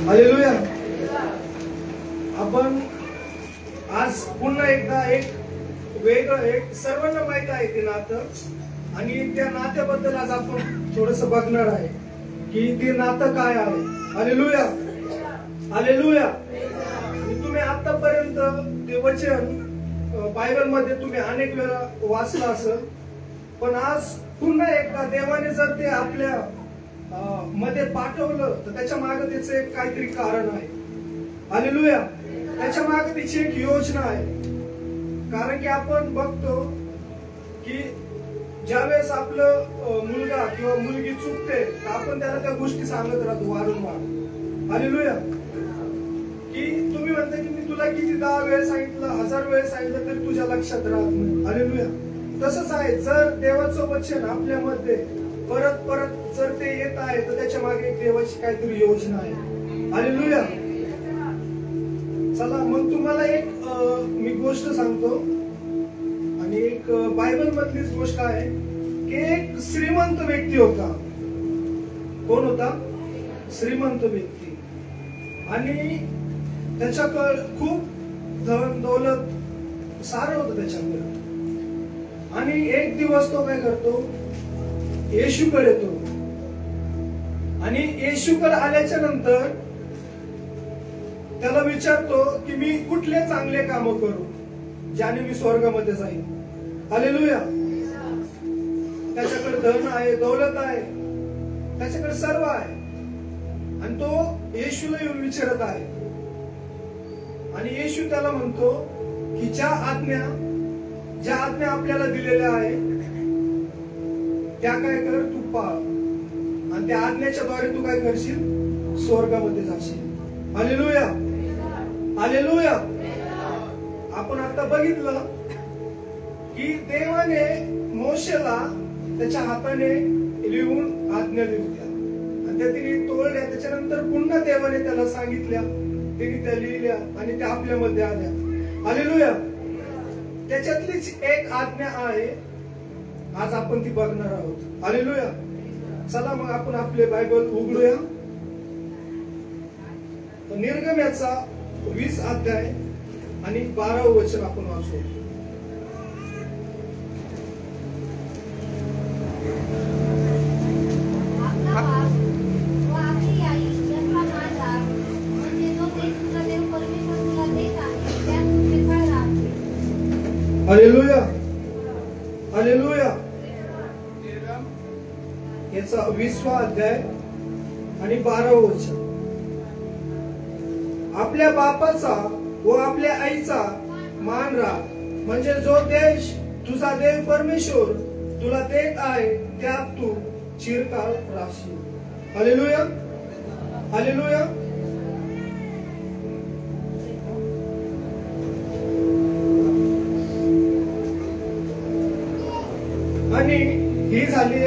Hallelujah. आपण आज पुन्हा एकदा एक वेगळं एक सर्वांना माहित आहे ते नातं आणि त्या नात्याबद्दल आज आपण थोडस बघणार आहे की ते नातं काय आहे. Hallelujah hallelujah. तुम्ही आतापर्यंत ते वचन बायबल मध्ये तुम्ही अनेक वेळा वाचलं असेल, पण आज पुन्हा एकदा देवाने जर ते आपल्या मध्ये पाठवलं तर त्याच्या मागे त्याचं एक काहीतरी कारण आहे. हालेलुया. त्याच्या मागे त्याची एक योजना आहे. कारण की आपण बघतो की ज्यावेळेस आपलं मुलगा किंवा मुलगी चुकते तर आपण त्याला त्या गोष्टी सांगत राहतो वारंवार. हालेलुया. की तुम्ही म्हणता की मी तुला किती 10 वेळ सांगितलं, 1000 वेळ सांगितलं तरी तुझ्या लक्षात राहत नाही. हालेलुया. तसंच आहे, जर देवाचं वचन आपल्यामध्ये परत परत जर ते येत आहे तर त्याच्या मागे एक देवाची काहीतरी योजना आहे. हालेलुया. चला मग तुम्हाला एक मी गोष्ट सांगतो आणि एक बायबल मधलीच गोष्ट आहे की एक श्रीमंत व्यक्ती होता. कोण होता? श्रीमंत व्यक्ती. आणि त्याच्याकडे खूप धन दौलत सारं होतं त्याच्याकडे. आणि एक दिवस तो काय करतो, येशूकडे येतो. आणि येशूकडे आल्याच्या नंतर त्याला विचारतो की मी कुठले चांगले काम करू ज्याने मी स्वर्गामध्ये जाईल. हालेलुया. त्याच्याकडे धन आहे, दौलत आहे, त्याच्याकडे सर्व आहे. आणि तो येशूला येऊन विचारत आहे. आणि येशू त्याला म्हणतो की ज्या आज्ञा आपल्याला दिलेल्या आहे त्या काय कर, तू पाळ. आणि त्या आज्ञेच्या द्वारे तू काय करशील, स्वर्गामध्ये जाशील. Hallelujah hallelujah. आपण आता बघितलं की देवाने मोशेला त्याच्या हाताने लिहून आज्ञा दिल्या आणि त्या तिने तोडल्या. त्याच्यानंतर पुन्हा देवाने त्याला सांगितल्या, तिने त्या लिहिल्या आणि त्या आपल्यामध्ये आल्या. हालेलुया. त्याच्यातलीच एक आज्ञा आहे, आज आपण ती बघणार आहोत. हालेलुया. चला मग आपण आपले बायबल उघडूया. निर्गमनाचा 20 अध्याय आणि 12 वचन आपण वाचू. Hallelujah hallelujah. याचा 20वा अध्याय आणि 12 वचन. आपल्या बापाचा व आपल्या आईचा मान राख, म्हणजे जो देश तुझा देव परमेश्वर तुला देत आहे त्यात तू चिरकाल राहशील. Hallelujah hallelujah. आणि ही झाली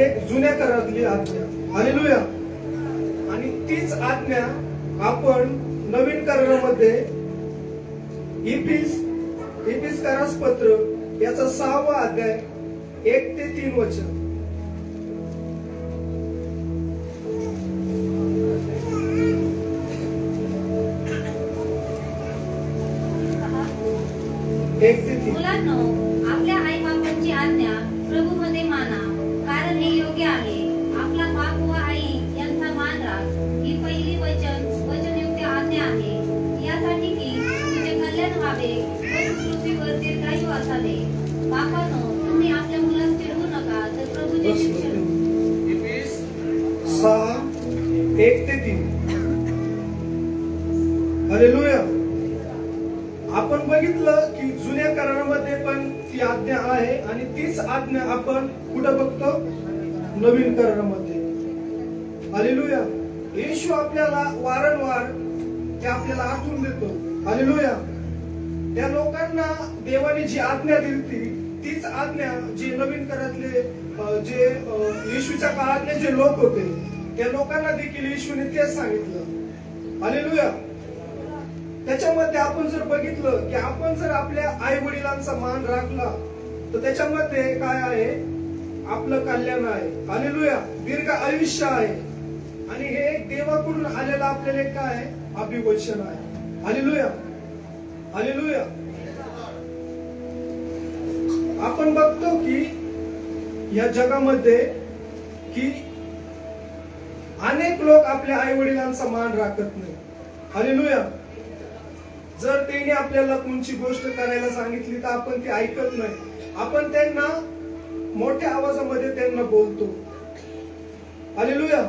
एक जुन्या करारातली आज्ञा. हालेलुया. आणि तीच आज्ञा आपण नवीन करारामध्ये इफिसकारास पत्र याचा 6वा अध्याय 1 ते 3 वचन. मुलांनो, आपल्या आई बापांची आज्ञा प्रभू मध्ये माना, कारण हे योग्य आहे. आपला बाप व आई यांचा मान राख, ही पहिली वचनयुक्त आज्ञा आहे, यासाठी की तुझे कल्याण व्हावे व तू पृथ्वीवर दीर्घायू असावे. बापांनो, तुम्ही आपल्या मुलास चिडवू नका, तर प्रभूचे शिक्षण. 6:1 ते 3. हालेलुया. आपण बघितलं की जुन्या करारामध्ये पण ती आज्ञा आहे आणि तीच आज्ञा आपण कुठं बघतो, नवीन करारामध्ये. हालेलुया. येशू आपल्याला वारंवार ते आपल्याला आठवून देतो. हालेलुया. त्या लोकांना देवाने जी आज्ञा दिली तीच आज्ञा जे नवीन करारातले जे येशूच्या काळातले जे लोक होते त्या लोकांना देखील येशूने तेच सांगितलं. हालेलुया. त्याच्यामध्ये आपण जर बघितलं की आपण जर आपल्या आई वडिलांचा मान राखला तर त्याच्यामध्ये काय आहे, आपलं कल्याण आहे. हालेलुया. दीर्घ आयुष्य आहे. आणि हे एक देवाकडून आलेलं आपल्याला एक काय आहे, अभिवचन आहे. Hallelujah, hallelujah. आपण बघतो की या जगामध्ये की अनेक लोक आपल्या आई वडिलांचा मान राखत नाही. हालेलुया. जर त्यांनी आपल्याला कोणची गोष्ट करायला सांगितली तर आपण ती ऐकत नाही. आपण त्यांना मोठ्या आवाजामध्ये त्यांना बोलतो. हालेलुया.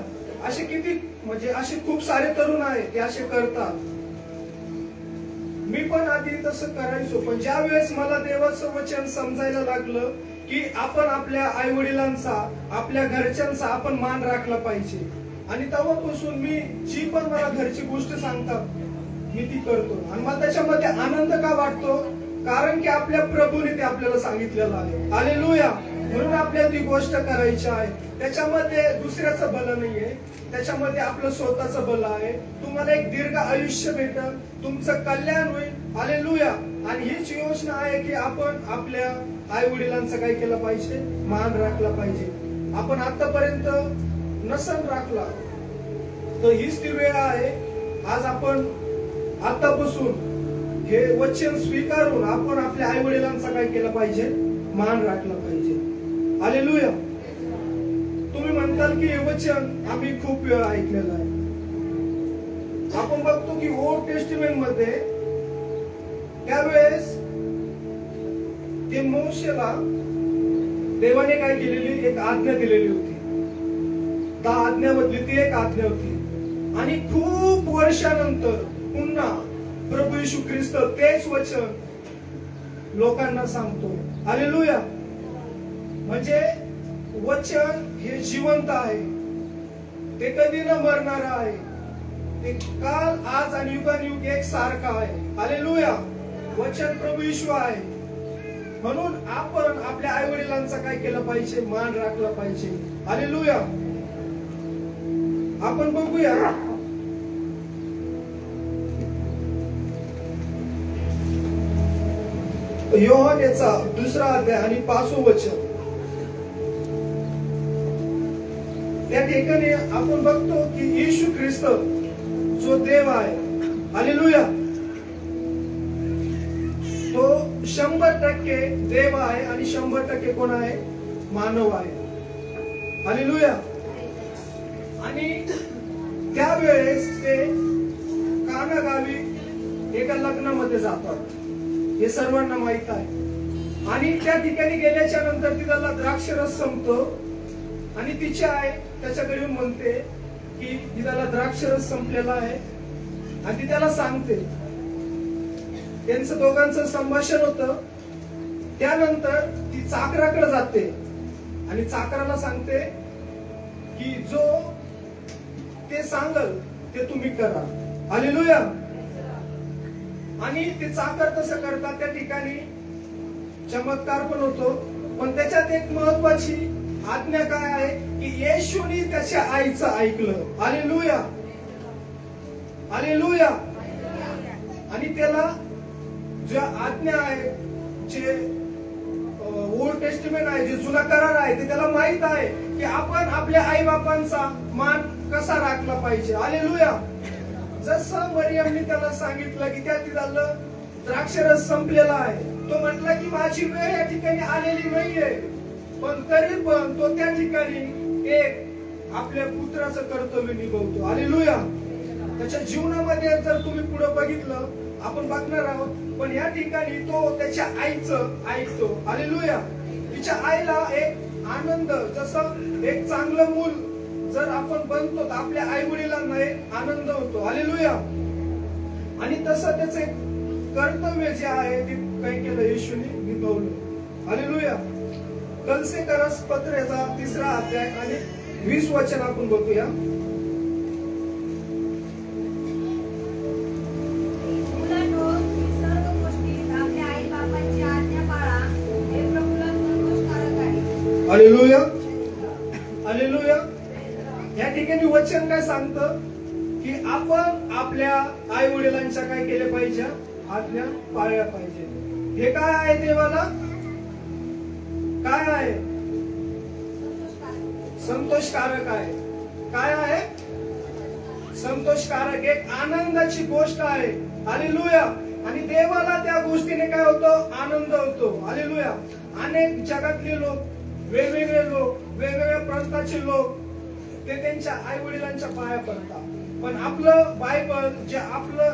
असे किती म्हणजे असे खूप सारे तरुण आहेत ते असे करतात. मी पण आधी तसं करायचो, पण ज्या वेळेस मला देवाचं वचन समजायला लागलं की आपण आपल्या आई वडिलांचा, आपल्या घरच्यांचा आपण मान राखला पाहिजे, आणि तेव्हापासून मी जी पण मला घरची गोष्ट सांगतात मी ती करतो. आणि मला त्याच्यामध्ये आनंद का वाटतो, कारण की आपल्या प्रभूने ते आपल्याला सांगितलेलं आहे. हालेलुया. म्हणून आपल्याला ती गोष्ट करायची आहे. त्याच्यामध्ये दुसऱ्याचं भलं नाहीये, त्याच्यामध्ये आपलं स्वतःचं भलं आहे. तुम्हाला एक दीर्घ आयुष्य भेटेल, तुमचं कल्याण होईल. हालेलुया. आणि हीच योजना आहे की आपण आपल्या आई वडिलांचं काय केलं पाहिजे, मान राखला पाहिजे. आपण आतापर्यंत नसन राखला तर हीच ती वेळ आहे. आज आपण आतापासून हे वचन स्वीकारून आपण आपल्या आई वडिलांचा काय केलं पाहिजे, मान राखला पाहिजे. हालेलुया. तुम्ही म्हणताल की हे वचन आम्ही खूप वेळ ऐकलेलं आहे. आपण बघतो की ओल्ड टेस्टिमेंट मध्ये त्यावेळेस ते मोशेला देवाने काय केलेली, एक आज्ञा दिलेली होती. 10 आज्ञामधली ती एक आज्ञा होती. आणि खूप वर्षानंतर पुन्हा प्रभू येशू ख्रिस्त तेच वचन लोकांना सांगतो. हालेलुया. म्हणजे वचन हे जिवंत आहे, ते कधी न मरणार आहे, ते काल आज आणि युगानुयुग एक सारखं आहे. हालेलुया. वचन प्रभू येशू आहे. म्हणून आपण आपल्या आई वडिलांचा काय केलं पाहिजे, मान राखला पाहिजे. हालेलुया. आपण बघूया योहानेचा 2रा अध्याय आणि 5वं वचन. त्या ठिकाणी आपण बघतो की येशू ख्रिस्त जो देव आहे, हालेलुया, तो 100% देव आहे आणि 100% कोण आहे, मानव आहे. हालेलुया. आणि त्यावेळेस ते काना गावी एका लग्नामध्ये जातात, हे सर्वांना माहित आहे. आणि त्या ठिकाणी गेल्याच्या नंतर ती त्याला द्राक्षरस संपतो आणि तिची आई त्याच्या घरी म्हणते की तिला द्राक्षरस संपलेला आहे, आणि ती त्याला सांगते. त्यांचं दोघांचं संभाषण होतं. त्यानंतर ती चाकराकडे जाते आणि चाकराला सांगते की जो ते सांगल ते तुम्ही करा. हालेलुया. आणि ते चाकर तसं करतात. त्या ठिकाणी चमत्कार पण होतो, पण त्याच्यात एक महत्वाची आज्ञा काय आहे की येशूने त्याच्या आईचं ऐकलं. Hallelujah, hallelujah. आणि त्याला ज्या आज्ञा आहे, जे ओल्ड टेस्टिमेंट आहे, जे जुना करार आहे, ते त्याला माहित आहे की आपण आपल्या आई बापांचा मान कसा राखला पाहिजे. हालेलुया. जसं मरियमने त्याला सांगितलं की त्या तिला द्राक्षरस संपलेला आहे, तो म्हटला की माझी वेळ या ठिकाणी आलेली नाहीये, पण तरी पण तो त्या ठिकाणी एक आपल्या पुत्राचं कर्तव्य निभवतो. हालेलुया. त्याच्या जीवनामध्ये जर तुम्ही पुढे बघितलं, आपण बघणार आहोत, पण या ठिकाणी तो त्याच्या आईचं ऐकतो. हालेलुया. तिच्या आईला एक आनंद, जसं एक चांगलं मूल जर आपण बनतो तर आपल्या आई वडिलांना एक आनंद होतो. हालेलुया. आणि तसं त्याचे कर्तव्य जे आहे ते काय केलं, येशूने निभवलं. हालेलुया. कलसेकरस पत्राचा 3रा अध्याय आणि 20 वचन आपण बघूया. Hallelujah, hallelujah. या ठिकाणी वचन काय सांगतं की आपण आपल्या आई वडिलांच्या काय केले पाहिजे, आज्ञा पाळल्या पाहिजे. हे काय आहे देवाला, काय आहे, संतोषकारक आहे. काय आहे, संतोषकारक, एक आनंदाची गोष्ट आहे. हालेलुया. आणि देवाला त्या गोष्टीने काय होतं? आनंद होतो. हालेलुया. अनेक जगातले लोक, वेगवेगळे लोक, वेगवेगळ्या प्रांताचे लोक, ते त्यांच्या आई वडिलांच्या पाया पडतात. पण आपलं बायबल, जे आपलं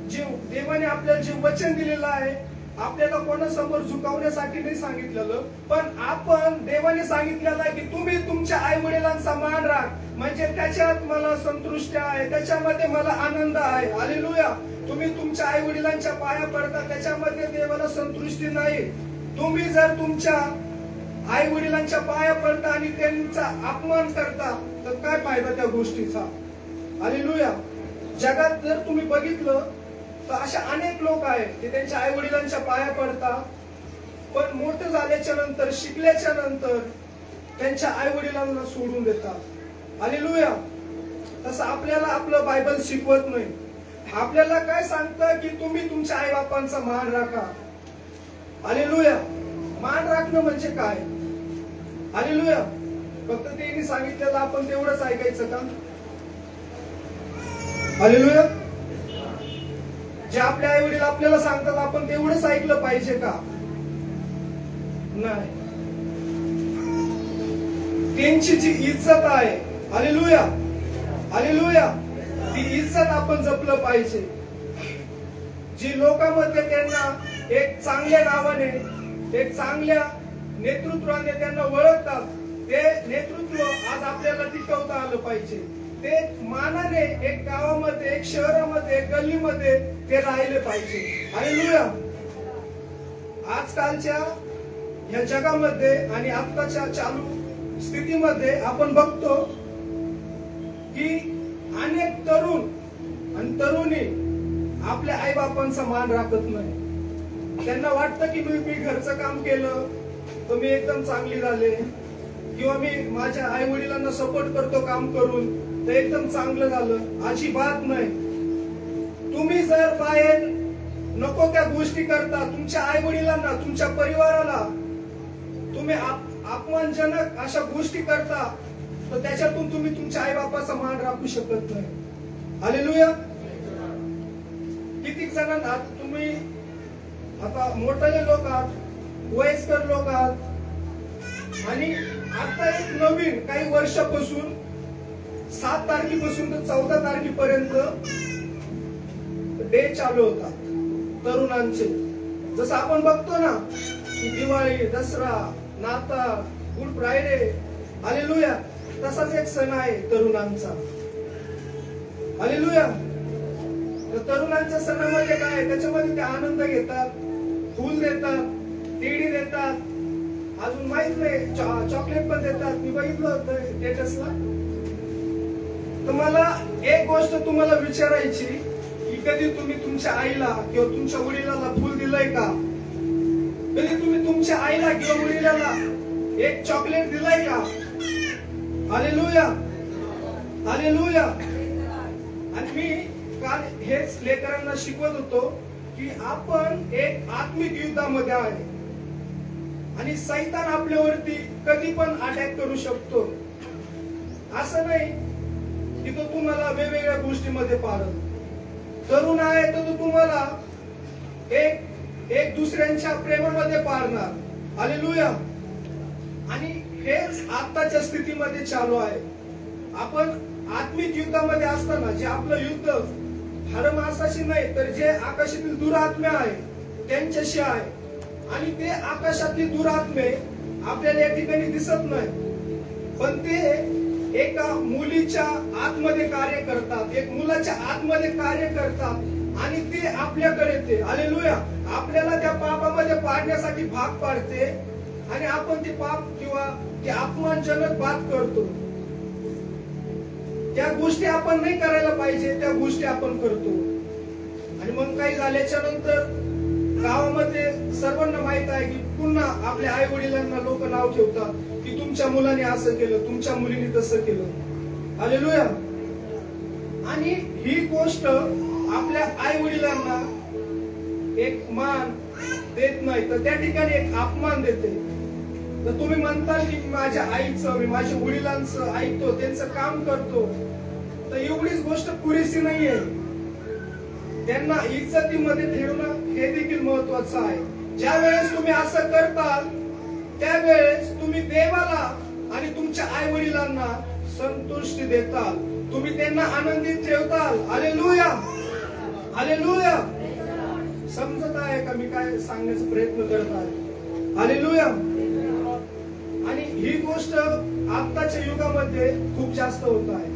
जे देवाने आपल्याला जे वचन दिलेलं आहे, आपल्याला कोणासमोर झुकावण्यासाठी नाही सांगितलेलं, पण आपण देवाने सांगितलेलं आहे की तुम्ही तुमच्या आई वडिलांचा मान राख, म्हणजे त्याच्यात मला संतुष्टी आहे, त्याच्यामध्ये मला आनंद आहे. हालेलुया. तुम्ही तुमच्या आई वडिलांच्या पाया पडता, त्याच्यामध्ये देवाला संतुष्टी नाही. तुम्ही जर तुमच्या आई वडिलांच्या पाया पडता आणि त्यांचा अपमान करता, तर काय फायदा त्या गोष्टीचा? हालेलुया. जगात जर तुम्ही बघितलं तर अशा अनेक लोक आहेत ते त्यांच्या आई वडिलांच्या पाया पडतात, पण मोठं झाल्याच्या नंतर, शिकल्याच्या नंतर त्यांच्या आई वडिलांना सोडून देतात. हालेलुया. तसं आपल्याला आपलं बायबल शिकवत नाही. आपल्याला काय सांगतं की तुम्ही तुमच्या आई बापांचा मान राखा. हालेलुया. मान राखणं म्हणजे काय? हालेलुया. फक्त त्यांनी सांगितलेलं आपण तेवढंच ऐकायचं का? हालेलुया. जे आपले आई वडील आपल्याला सांगतात आपण तेवढंच ऐकलं पाहिजे का? नाही. त्यांची जी इज्जत आहे, हालेलुया, हालेलुया, ती इज्जत आपण जपलं पाहिजे. जी लोकांमध्ये त्यांना एक चांगल्या नावाने, एक चांगल्या नेतृत्वाने त्यांना ओळखतात, ते नेतृत्व आज आपल्याला टिकवता आलं पाहिजे. ते मानाने एक गावामध्ये, एक शहरामध्ये, एक गल्लीमध्ये ते राहिले पाहिजे. हालेलुया. आजकालच्या या जगामध्ये आणि आत्ताच्या चालू स्थितीमध्ये आपण बघतो की अनेक तरुण आणि तरुणी आपल्या आई बापांचा मान राखत नाही. त्यांना वाटतं की मी घरचं काम केलं तर मी एकदम चांगली झाले, किंवा मी माझ्या आई वडिलांना सपोर्ट करतो काम करून तर एकदम चांगलं झालं. अजिबात नाही. तुम्ही जर बाहेर नको त्या गोष्टी करता, तुमच्या आई वडिलांना, तुमच्या परिवाराला तुम्ही अपमानजनक अशा गोष्टी करता, तर त्याच्यातून तुम्ही तुमच्या आई बापाचा मान राखू शकत नाही. हालेलुया. किती जणांना तुम्ही आता मोठे लोक आहात, वयस्कर लोक आहात, आणि आता एक नवीन काही वर्षापासून 7 तारखेपासून तर 14 तारखेपर्यंत डे चालू होता तरुणांचे. जसं आपण बघतो ना की दिवाळी, दसरा, नाताळ, गुड फ्रायडे, हालेलुया, तसाच एक सण आहे तरुणांचा. हालेलुया. तरुणांच्या सणामध्ये काय, त्याच्यामध्ये ते आनंद घेतात, फुल देतात, टेडी देतात, अजून माहित नाही चॉकलेट पण देतात. मी बघितलं होतं स्टेटसला. तर मला एक गोष्ट तुम्हाला विचारायची की कधी तुम्ही तुमच्या आईला किंवा तुमच्या वडिलांना फुल दिलंय का? कधी तुम्ही तुमच्या आईला किंवा वडिलांना एक चॉकलेट दिलाय का? Hallelujah, hallelujah. आणि मी काल हेच लेकरांना शिकवत होतो की आपण एक आत्मिक युद्धामध्ये आहे आणि सैतान आपल्यावरती कधी पण अटॅक करू शकतो. असं नाही की तो तुम्हाला वेगवेगळ्या गोष्टीमध्ये पाडल. तरुण आहे तर तो तुम्हाला एक दुसऱ्यांच्या प्रेमामध्ये पाडणार. हालेलुया. आणि हेच आताच्या स्थितीमध्ये चालू आहे. आपण आत्मिक युद्धामध्ये असताना जे आपलं युद्ध हाडमासाशी नाही तर जे आकाशातील दुरात्मे आहे त्यांच्याशी आहे. आणि ते आकाशातली दुरात्मे आपल्याला या ठिकाणी दिसत नाही, पण ते एका मुलीच्या आतमध्ये कार्य करतात, एक मुलाच्या आतमध्ये कार्य करतात आणि ते आपल्याकडे येते. हालेलुया. आपल्याला त्या पापामध्ये पाडण्यासाठी भाग पाडते आणि आपण ते पाप किंवा ते अपमानजनक बात करतो. त्या गोष्टी आपण नाही करायला पाहिजे, त्या गोष्टी आपण करतो. आणि मग काही झाल्याच्या नंतर गावामध्ये सर्वांना माहित आहे की पुन्हा आपल्या आई वडिलांना लोक नाव ठेवतात की तुमच्या मुलाने असं केलं, तुमच्या मुलीने तसं केलं. हालेलुया. आणि ही गोष्ट आपल्या आई वडिलांना एक मान देत नाही, तर त्या ठिकाणी एक अपमान देते. तर तुम्ही म्हणताल की माझ्या आईचं, मी माझ्या वडिलांचं ऐकतो, त्यांचं काम करतो, तर एवढीच गोष्ट पुरेशी नाहीये. त्यांना इज्जतीमध्ये ठेवणं हे देखील महत्वाचं आहे. ज्या वेळेस तुम्ही असं करताल त्यावेळेस तुम्ही देवाला आणि तुमच्या आई वडिलांना संतुष्टी देताल, तुम्ही त्यांना आनंदित ठेवताल. Hallelujah, hallelujah. समजत आहे का मी काय सांगण्याचा प्रयत्न करत आहे? हालेलुया. आणि ही गोष्ट आताच्या युगामध्ये खूप जास्त होत आहे.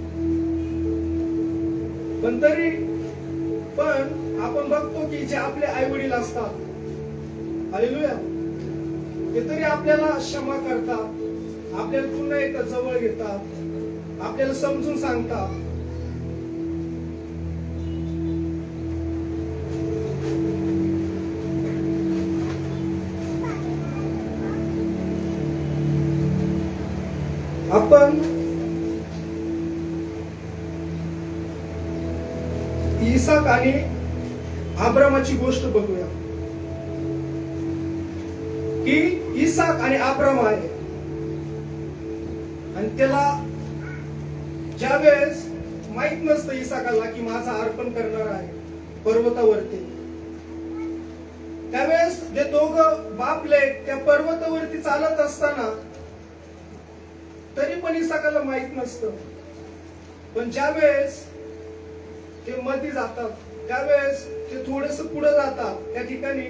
पण तरी पण आपण बघतो की जे आपले आई वडील असतात, हालेलुया, ते तरी आपल्याला क्षमा करतात, आपल्याला पुन्हा एकदा जवळ घेतात, आपल्याला समजून सांगतात. आपण इसाक आणि अब्रामाची गोष्ट बघूया की इसाक आणि अब्राम आहे आणि त्याला ज्या वेळेस माहित नसतं इसाकाला की माझा अर्पण करणार आहे पर्वतावरती, त्यावेळेस ते दोघं बापले त्या पर्वतावरती चालत असताना तरी पण इसाकाला माहित नसतं. पण ज्या वेळेस ते मध्ये जातात त्यावेळेस ते थोडस पुढे जातात, त्या ठिकाणी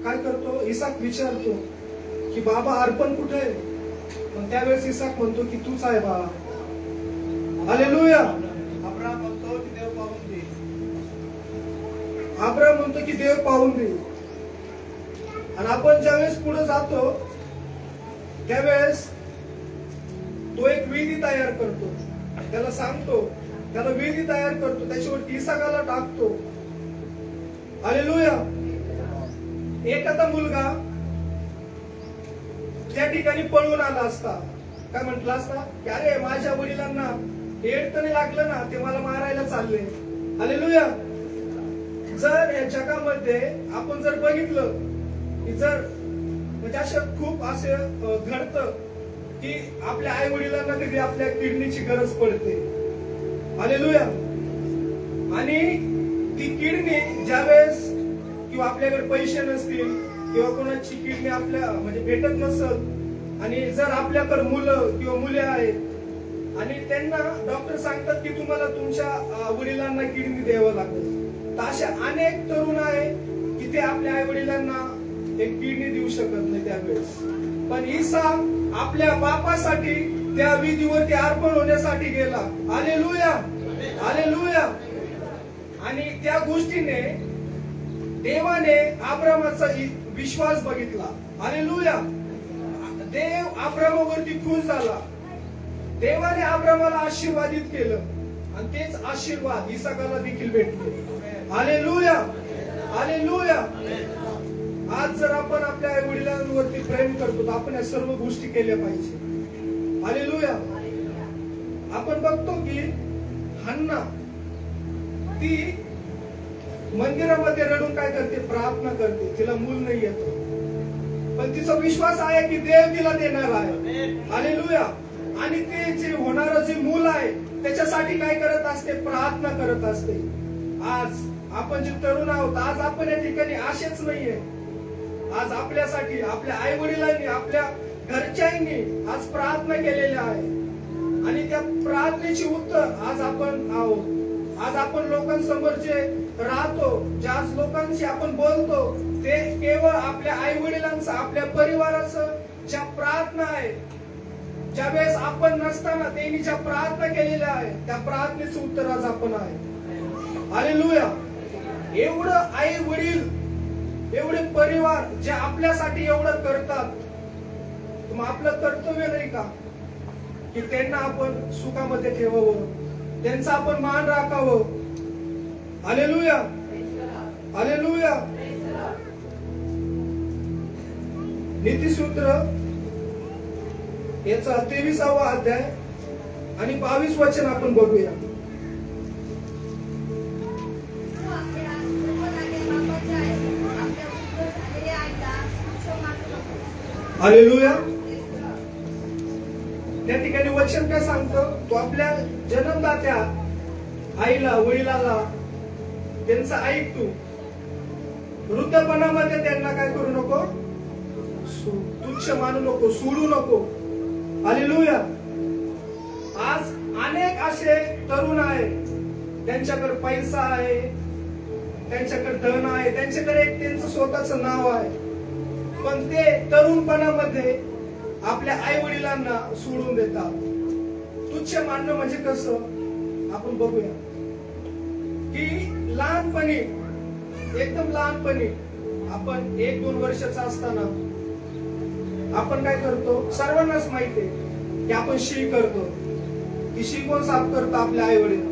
काय करतो इसाक विचारतो की बाबा अर्पण कुठे आहे? पण त्यावेळेस इसाक म्हणतो की तूच आहे बाबा. हालेलुया. अब्राम म्हणतो की देव पाहून दे. अब्राम म्हणतो की देव पाहून दे. आणि आपण ज्यावेळेस पुढे जातो त्यावेळेस तो एक विधी तयार करतो, त्याला सांगतो, त्याला विधी तयार करतो, त्याच्यावरती इसाकाला टाकतो. हालेलुया. एखादा मुलगा त्या ठिकाणी पळून आला असता, काय म्हटलं असता की अरे माझ्या वडिलांना हेड तर लागलं ना, ते मला मारायला चालले. हालेलुया. जर या जगामध्ये आपण जर बघितलं की जर म्हणजे असं खूप असे घडतं की आपल्या आई वडिलांना कधी आपल्या किडनीची गरज पडते. हालेलुया. आणि ती किडनी ज्यावेळेस किंवा आपल्याकडे पैसे नसतील किंवा कोणाची किडनी आपल्या म्हणजे भेटत नसल आणि जर आपल्याकडे मुलं किंवा मुले आहेत आणि त्यांना डॉक्टर सांगतात की तुम्हाला तुमच्या वडिलांना किडनी द्यावं लागेल, तर असे अनेक तरुण आहे की ते आपल्या आई वडिलांना एक किडनी देऊ शकत नाही त्यावेळेस. पण ईसा आपल्या बापासाठी त्या विधीवरती अर्पण होण्यासाठी गेला. Hallelujah, hallelujah. आणि त्या गोष्टीने देवाने अब्रामाचा विश्वास बघितला. हालेलुया. देव अब्रामावरती खुश झाला. देवाने अब्रामाला आशीर्वादित केलं आणि तेच आशीर्वाद इसाकाला देखील भेटले. Hallelujah, hallelujah. आज जर आपण आपल्या आई वडिलांवरती प्रेम करतो तर आपण या सर्व गोष्टी केल्या पाहिजे. हालेलुया. आपण बघतो की हन्ना ती मंदिरामध्ये रडून काय करते, प्रार्थना करते, तिला मूल नाही येत, पण तिचा विश्वास आहे की देव तिला देणार आहे. हालेलुया. आणि ते जे होणारं जे मूल आहे त्याच्यासाठी काय करत असते, प्रार्थना करत असते. आज आपण जे तरुण आहोत, आज आपण या ठिकाणी आशेच नाहीये. आज आपल्यासाठी आपल्या आई वडिलांनी आपल्या घरच्यांनी आज प्रार्थना केलेल्या आहे आणि त्या प्रार्थनेची उत्तर आज आपण आहोत. आज आपण लोकांसमोर जे राहतो, ज्या लोकांशी आपण बोलतो, ते केवळ आपल्या आई वडिलांचं आपल्या परिवाराचं ज्या प्रार्थना आहे, ज्या वेळेस आपण नसताना त्यांनी ज्या प्रार्थना केलेल्या आहे त्या प्रार्थनेचं उत्तर आज आपण आहे. हालेलुया. एवढं आई वडील, एवढे परिवार जे आपल्यासाठी एवढं करतात, मग आपलं कर्तव्य नाही का की त्यांना आपण सुखामध्ये ठेवावं, त्यांचा आपण मान राखावं. Hallelujah, hallelujah. नीतिसूत्र याचा 23वा अध्याय आणि 22 वचन आपण बघूया. हालेलुया. त्या ठिकाणी वचन काय सांगतं, तो आपल्या जन्मदात्या आईला वडिलाला त्यांचं ऐक तू, वृद्धपणामध्ये त्यांना काय करू नको, तुच्छ मानू नको, सोडू नको. हालेलुया. आज अनेक असे तरुण आहेत, त्यांच्याकडे पैसा आहे, त्यांच्याकडे धन आहे, त्यांच्याकडे एक त्यांचं स्वतःचं नाव आहे, पण ते तरुणपणामध्ये आपल्या आई वडिलांना सोडून देतात. तुच्छ मानणं म्हणजे कसं आपण बघूया की लहानपणी, एकदम लहानपणी आपण 1-2 वर्षाचा असताना आपण काय करतो, सर्वांनाच माहिती आहे की आपण शी करतो. ती शी कोण साफ करतो, आपले आई वडील.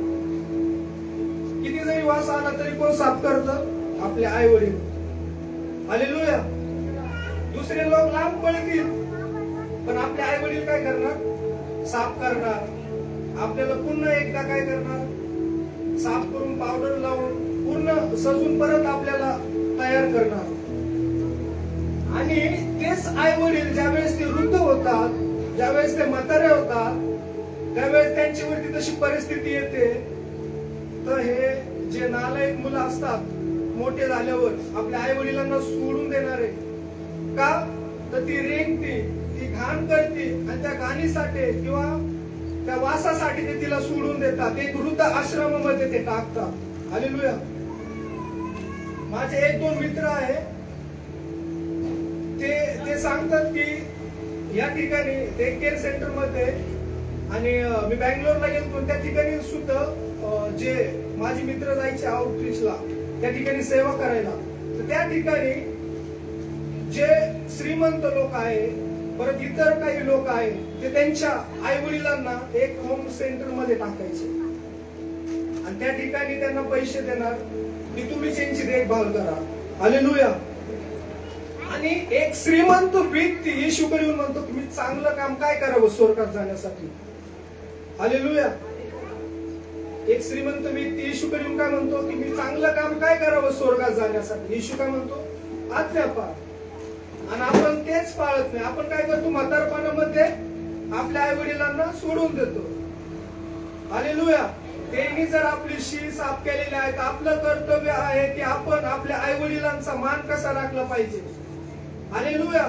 किती जरी वास आला तरी कोण साफ करतं, आपले आई वडील. हालेलुया. दुसरे लोक लांब पळतील, पण आपले आई वडील काय करणार, साफ करणार. आपल्याला पुन्हा एकदा काय करणार, साफ करून पावडर लावून पूर्ण सजून परत आपल्याला तयार करणार. आणि तेच आई वडील ज्यावेळेस ते वृद्ध होतात, ज्यावेळेस ते म्हातारे होतात, त्यावेळेस त्यांच्यावरती तशी परिस्थिती येते, तर हे जे नालायक मुलं असतात, मोठे झाल्यावर आपल्या आई वडिलांना सोडून देणारे, का तर ती रेंगती, ती घाण करते, आणि त्या घाणीसाठी किंवा त्या वासासाठी ते तिला सोडून देतात. एक वृद्ध आश्रमामध्ये ते टाकतात. हालेलुया. माझे 1-2 मित्र आहे, ते सांगतात की या ठिकाणी ते केअर सेंटर मध्ये, आणि मी बँगलोरला गेलो, त्या ठिकाणी सुद्धा जे माझे मित्र जायचे आउटरीचला, त्या ठिकाणी सेवा करायला, तर त्या ठिकाणी जे श्रीमंत लोक आहे, परत इतर काही लोक आहे, ते त्यांच्या आई वडिलांना एक होम सेंटर मध्ये टाकायचे, आणि त्या ठिकाणी त्यांना पैसे देणार की तुम्ही त्यांची देखभाल करा. हालेलुया. आणि एक श्रीमंत व्यक्ती येशूकडे येऊन म्हणतो, तुम्ही चांगलं काम काय करावं स्वर्गात जाण्यासाठी. हालेलुया. एक श्रीमंत व्यक्ती येशूकडे येऊन काय म्हणतो की मी चांगलं काम काय करावं स्वर्गात जाण्यासाठी. येशू काय म्हणतो, आज्ञा पाळ. आणि आपण तेच पाळत नाही. आपण काय करतो, म्हातारपणामध्ये आपल्या आई वडिलांना सोडून देतो. हालेलुया. त्यांनी जर आपली शी साफ केलेली आहे, तर आपलं कर्तव्य आहे की आपण आपल्या आई वडिलांचा मान कसा राखला पाहिजे. हालेलुया.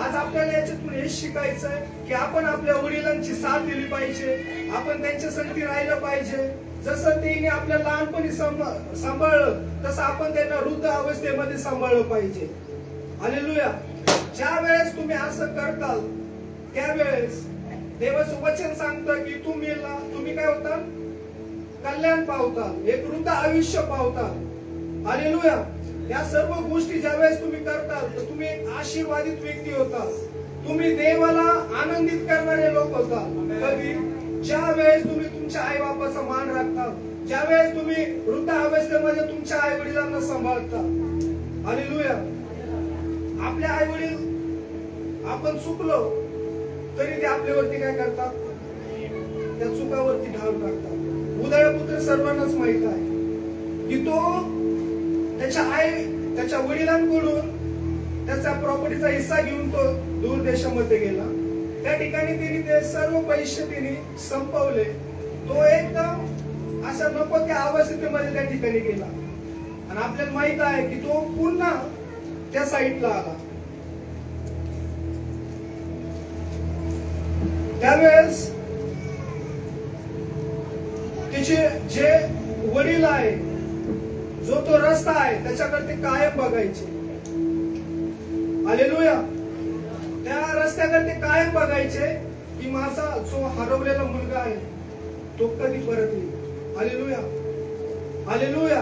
आज आपल्याला याच्यातून हे शिकायचंय की आपण आपल्या वडिलांची साथ दिली पाहिजे, आपण त्यांच्या संगती राहिलं पाहिजे. जसं त्यांनी आपल्या लहानपणी सांभाळलं, तसं आपण त्यांना वृद्ध अवस्थेमध्ये सांभाळलं पाहिजे. हालेलुया. ज्या वेळेस तुम्ही असं करताल, त्यावेळेस देवाचं वचन सांगतं की तुम्ही काय होता, कल्याण पावताल, एक वृद्ध आयुष्य पावताल. हालेलुया. या सर्व गोष्टी ज्यावेळेस तुम्ही करताल, तर तुम्ही एक आशीर्वादित व्यक्ती होताल. तुम्ही देवाला आनंदित करणारे लोक होताल. कधी, ज्या वेळेस तुम्ही तुमच्या आई बापाचा मान राखताल, ज्या वेळेस तुम्ही वृद्ध अवस्थेमध्ये तुमच्या आई वडिलांना सांभाळता. हालेलुया. आपल्या आई वडील आपण चुकलो तरी ते आपल्यावरती काय करतात, त्या चुकावरती ढाल टाकतात. उदाहरणापुत्र सर्वांनाच माहित आहे की तो त्याच्या वडिलांकडून त्याचा प्रॉपर्टीचा हिस्सा घेऊन तो दूर देशामध्ये गेला. त्या ठिकाणी त्यांनी ते सर्व पैसे त्यांनी संपवले. तो एकदम अशा नको त्या अवस्थेमध्ये त्या ठिकाणी गेला, आणि आपल्याला माहित आहे की तो पुन्हा त्या साईडला आला. त्यावेळेस त्याचे जे वडील आहे, जो तो रस्ता आहे, त्याच्याकडे ते कायम बघायचे. हालेलुया. त्या रस्त्याकडे ते कायम बघायचे की माझा जो हरवलेला मुलगा आहे तो कधी परत येईल. हालेलुया. हालेलुया.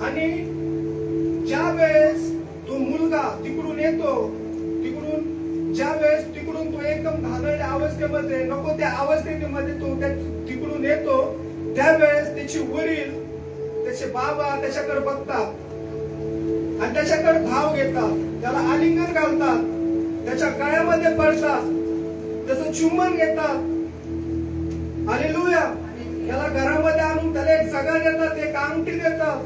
आणि ज्या वेळेस तो मुलगा तिकडून येतो, ज्या वेळेस तिकडून तो एकदम घाणेरड्या अवस्थेमध्ये, नको त्या अवस्थेमध्ये तो तिकडून येतो, त्यावेळेस त्याचे वडील, त्याचे बाबा त्याच्याकडे बघतात आणि त्याच्याकडे भाव घेतात, त्याला आलिंगन घालतात, त्याच्या गळ्यामध्ये पडतात, त्याचं चुंबन घेतात. हालेलुया. त्याला घरामध्ये आणून त्याला एक सगळं देतात, एक अंगठी देतात,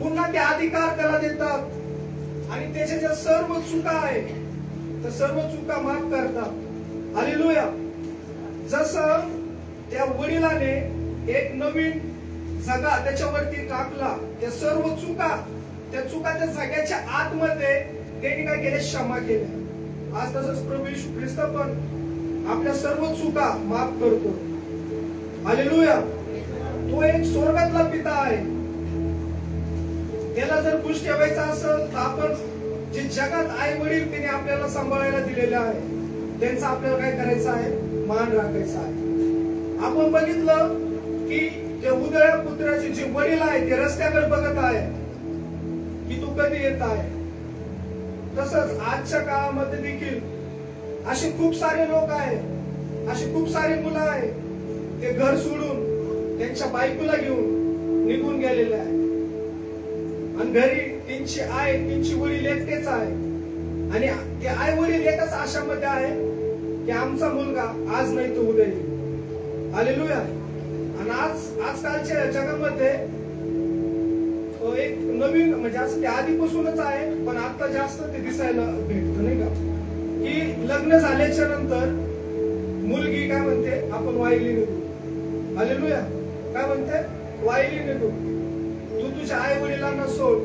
पुन्हा ते अधिकार त्याला देतात, आणि त्याच्या ज्या सर्व चुका आहेत त्या सर्व चुका माफ करतात. हालेलुया. जसं त्या वडिलाने एक नवीन जगा त्याच्यावरती टाकला, त्या सर्व चुका त्या जगाच्या आतमध्ये त्यांनी काय केले, क्षमा केल्या. आज तसंच प्रभू येशू ख्रिस्त पण आपल्या सर्व चुका माफ करतो. हालेलुया. तो एक स्वर्गातला पिता आहे. त्याला जर खुश ठेवायचा असेल तर आपण जे जगात आई वडील त्यांनी आपल्याला सांभाळायला दिलेले आहे त्यांचा आपल्याला काय करायचं आहे, मान राखायचा आहे. आपण बघितलं की जे उदळ्या पुत्राचे जे वडील आहे ते रस्त्याकडे बघत आहे की तू कधी येत आहे. तसंच आजच्या काळामध्ये देखील असे खूप सारे लोक आहेत, अशी खूप सारी मुलं आहेत, ते घर सोडून त्यांच्या बायकोला घेऊन निघून गेलेले आहे आणि घरी त्यांची आई त्यांची वडील एकटेच आहे आणि ते आई वडील एकाच आशामध्ये आहे की आमचा मुलगा आज नाही तो उद्या येईल. हालेलुया. आणि आजकालच्या जगामध्ये एक नवीन म्हणजे असं ते आधीपासूनच आहे पण आता जास्त ते दिसायला भेटतं नाही का, की लग्न झाल्याच्या नंतर मुलगी काय म्हणते, आपण वाहिली निघू. हालेलुया. काय म्हणते, वाहिली निघू. तू तुझ्या आई वडिलांना सोड,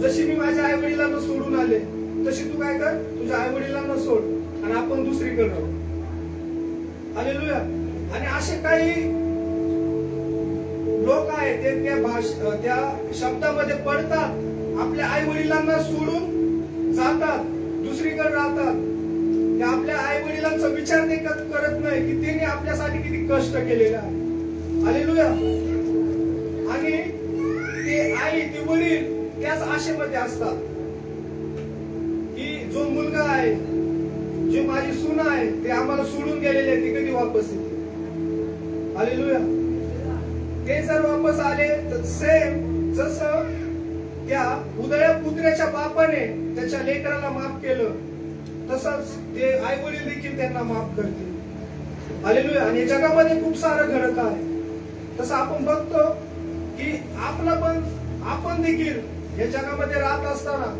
जशी मी माझ्या आई वडिलांना सोडून आले तशी तू काय कर, तुझ्या आई वडिलांना सोड आणि आपण दुसरीकडे राहू. हालेलुया. आणि असे काही लोक आहेत ते त्या शब्दामध्ये पडतात, आपल्या आई वडिलांना सोडून जातात, दुसरीकडे राहतात. ते आपल्या आई वडिलांचा विचार ते करत नाही की त्यांनी आपल्यासाठी किती कष्ट केलेले आहे. हालेलुया. आणि ते आई ते वडील त्याच आशेमध्ये असतात की जो मुलगा आहे, जे माझी सून आहे ते आम्हाला सोडून गेलेले ते कधी वापस येते. हालेलुया. ते जर वापस आले तर सेम जसं त्या उदळ्या पुत्राच्या बापाने त्याच्या लेकराला माफ केलं तसंच ते आई वडील देखील त्यांना माफ करतील. हालेलुया. आणि जगामध्ये खूप सारं घडत आहे. तसं आपण बघतो की आपण देखील या जगामध्ये राहत असताना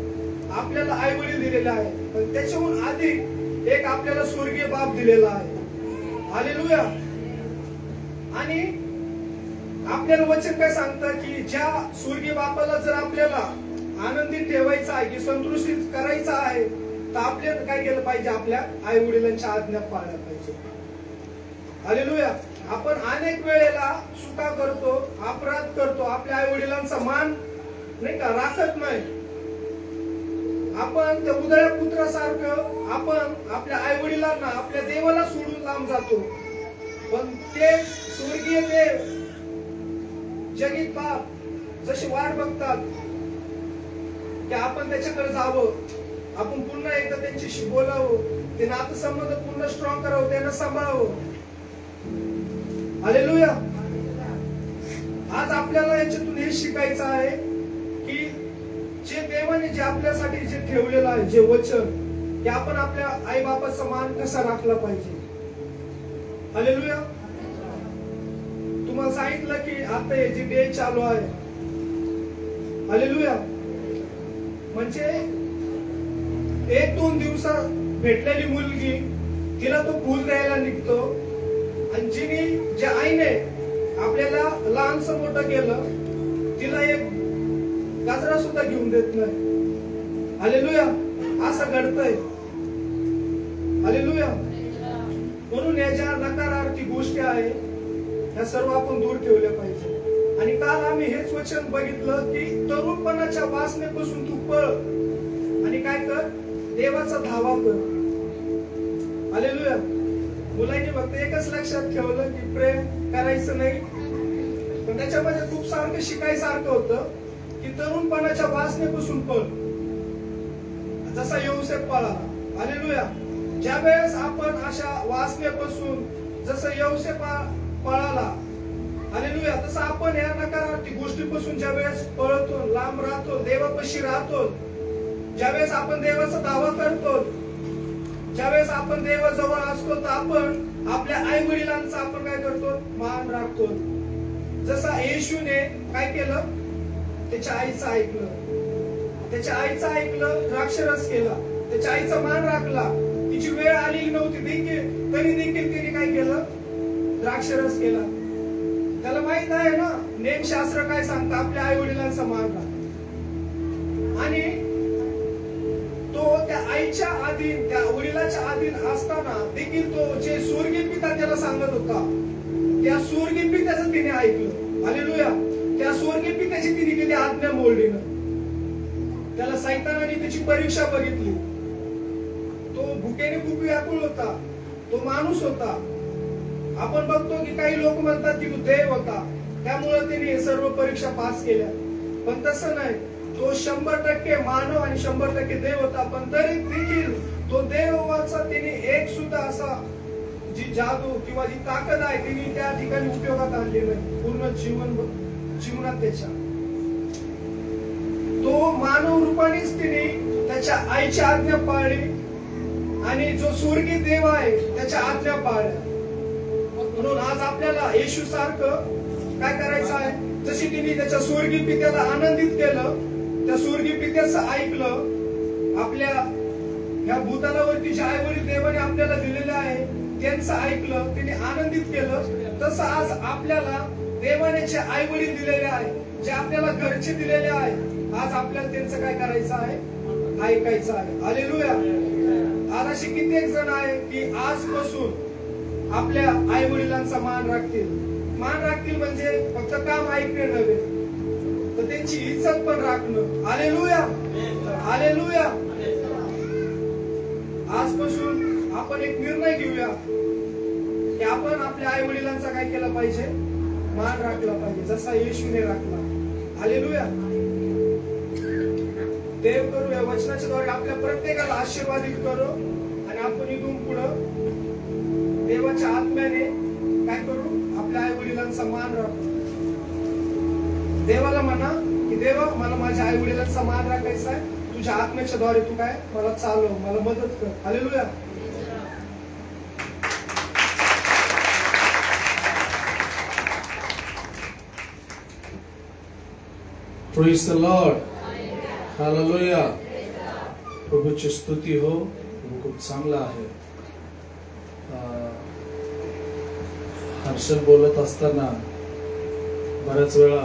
आपल्याला आई वडील दिलेले आहे पण त्याच्याहून अधिक एक आपल्याला स्वर्गीय बाप दिलेला आहे. हालेलुया. आणि आपल्याला वचन काय सांगतं की ज्या स्वर्गीय बापाला जर आपल्याला आनंदित ठेवायचा आहे की संतुष्टीत करायचा आहे तर आपल्याला काय केलं पाहिजे, आपल्या आई वडिलांच्या आज्ञा पाळल्या पाहिजे. हालेलुया. आपण अनेक वेळेला चुका करतो, अपराध करतो, आपल्या आई वडिलांचा मान नाही का राखत नाही. आपण त्या उदळ्या पुत्रासारखं आपण आपल्या आई वडिलांना आपल्या देवाला सोडून लांब जातो. पण ते स्वर्गीय देव जगीत बाप जशी वाट बघतात की आपण त्याच्याकडे जावं, आपण पुन्हा एकदा त्यांच्याशी बोलावं, ते नातं संबंध पुन्हा स्ट्रॉंग करावं, त्यांना सांभाळावं. हालेलुया. आज आपल्याला याच्यातून हे शिकायचं आहे की जे देवाने जे आपल्यासाठी जे ठेवलेलं आहे जे वचन ते आपण आपल्या आई बापाचा मान कसा राखला पाहिजे. हालेलुया. तुम्हाला सांगितलं की आता हे जे डे चालू आहे, हालेलुया, म्हणजे 1-2 दिवसात भेटलेली मुलगी तिला तो फूल द्यायला निघतो आणि जिने ज्या आईने आपल्याला लहानसं मोठं केलं तिला एक गाजरा सुद्धा घेऊन देत नाही. हालेलुया. असं घडतंय. हालेलुया. म्हणून या ज्या नकारार्थी गोष्टी आहेत या सर्व आपण दूर ठेवल्या पाहिजे. आणि काल आम्ही हेच वचन बघितलं की तरुणपणाच्या वासनेपासून तू पळ आणि काय कर, देवाचा धावा कर. हालेलुया. मुलांनी फक्त एकच लक्षात ठेवलं की प्रेम करायचं नाही पण त्याच्यामध्ये खूप सारखं शिकायसारखं होतं की तरुणपणाच्या वासनेपासून पळ, जसा योसेफ पळाला. हालेलुया. ज्या वेळेस आपण अशा वासनेपासून जसं योसेफ पळाला, हालेलुया, तसं आपण या नकारार्थी गोष्टीपासून ज्या वेळेस पळतो, लांब राहतो, देवापाशी राहतो, ज्या वेळेस आपण देवाचा दावा करतो, ज्या वेळेस आपण देवाजवळ असतो तर आपण आपल्या आई वडिलांचा आपण काय करतो, मान राखतो. जसा येशूने काय केलं, त्याच्या आईचं ऐकलं, त्याच्या आईचं ऐकलं, द्राक्षरस केला, त्याच्या आईचा मान राखला, तिची तिची वेळ आलेली नव्हती देखील, तरी देखील तिने काय केलं? द्राक्षरस केला. त्याला माहित आहे ना नेमशास्त्र काय सांगतं, आपल्या आई वडिलांचा मान राख. आणि तो त्या आईच्या अधीन, त्या वडिलाच्या अधीन असताना देखील तो जे स्वर्गीय पिता त्याला सांगत होता, त्या स्वर्गीय पित्याचं तिने ऐकलं. हालेलुया. त्या स्वर्गीय पित्याची तिने केली आज्ञा मोडली ना. त्याला सैतानाने त्याची परीक्षा बघितली. तो भुकेने खूप व्याकुळ होता, तो माणूस होता. आपण बघतो की काही लोक म्हणतात की तो देव होता, त्यामुळे त्याने सर्व परीक्षा पास केल्या. पण तसं नाही. तो 100% मानव आणि 100% देव होता. पण तरी देखील तो देवाचा त्याने एक सुद्धा असा जी जादू किंवा जी ताकद आहे तिने त्या ठिकाणी उपयोगात आणली नाही पूर्ण जीवनात त्याच्या. तो मानव रूपानेच तिने त्याच्या आईची आज्ञा पाळली आणि जो स्वर्गीय देव आहे त्याच्या आज्ञा पाळल्या. म्हणून आज आपल्याला येशू सारखं काय करायचं आहे? जशी तिने त्याच्या स्वर्गीय पित्याला आनंदित केलं, त्या स्वर्गीय पित्याचं ऐकलं, आपल्या ह्या भूतलावरती जे आई वडील देवाने आपल्याला दिलेले आहे त्यांचं ऐकलं, त्यांनी आनंदित केलं, तसं आज आपल्याला देवाने जे आई वडील दिलेले आहे, जे आपल्याला घरचे दिलेले आहे, आज आपल्याला त्यांचं काय करायचं आहे? ऐकायचं आहे. हालेलुया. आज असे कित्येक जण आहे की आजपासून आपल्या आई वडिलांचा मान राखतील. मान राखतील म्हणजे फक्त काम ऐकणे नव्हे, तर त्यांची इज्जत पण राखणं. हालेलुया. हालेलुया. आजपासून आपण एक निर्णय घेऊया की आपण आपल्या आई वडिलांचा काय केला पाहिजे? मान राखला पाहिजे, जसा येशूने राखला. हालेलुया. देव करू या वचनाच्या द्वारे आपल्या प्रत्येकाला आशीर्वादित करो आणि आपण इथून पुढं देवाच्या आत्म्याने काय करू? आपल्या आई वडिलांचा मान राखू. देवाला म्हणा की देवा मला माझ्या आई वडिलांचा मान राखायचा आहे, तुझ्या आत्म्याच्या द्वारे तू काय मला चालव, मला मदत कर. Hallelujah. Praise the Lord. Hallelujah. प्रभूची स्तुती हो. प्रभू खूप चांगला आहे. हर्षल बोलत असताना बऱ्याच वेळा